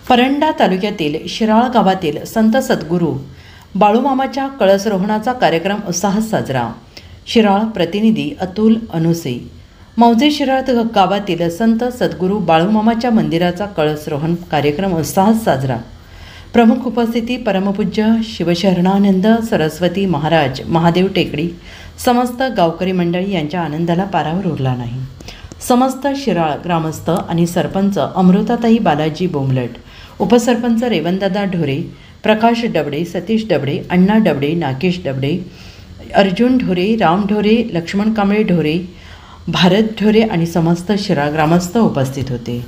परंडा तालुक्यातील शिराळ गावातील संत सद्गुरू बाळूमामाच्या कळसरोहणाचा कार्यक्रम उत्साहात साजरा. शिराळ प्रतिनिधी अतुल अनुसे. मौजे शिराळ गावातील संत सद्गुरू बाळूमामाच्या मंदिराचा कळसरोहण कार्यक्रम उत्साहात साजरा. प्रमुख उपस्थिती परमपूज्य शिवशरणानंद सरस्वती महाराज महादेव टेकडी. समस्त गावकरी मंडळी यांच्या आनंदाला पारावर उरला नाही. समस्त शिराळ ग्रामस्थ आणि सरपंच अमृताताई बालाजी बोंबलट, उपसरपंच रेवणदादा ढोरे, प्रकाश डबडे, सतीश डबडे, अण्णा डबडे, नागेश डबडे, अर्जुन ढोरे, राम ढोरे, लक्ष्मण कांबळे ढोरे, भारत ढोरे आणि समस्त शिराळ ग्रामस्थ उपस्थित होते.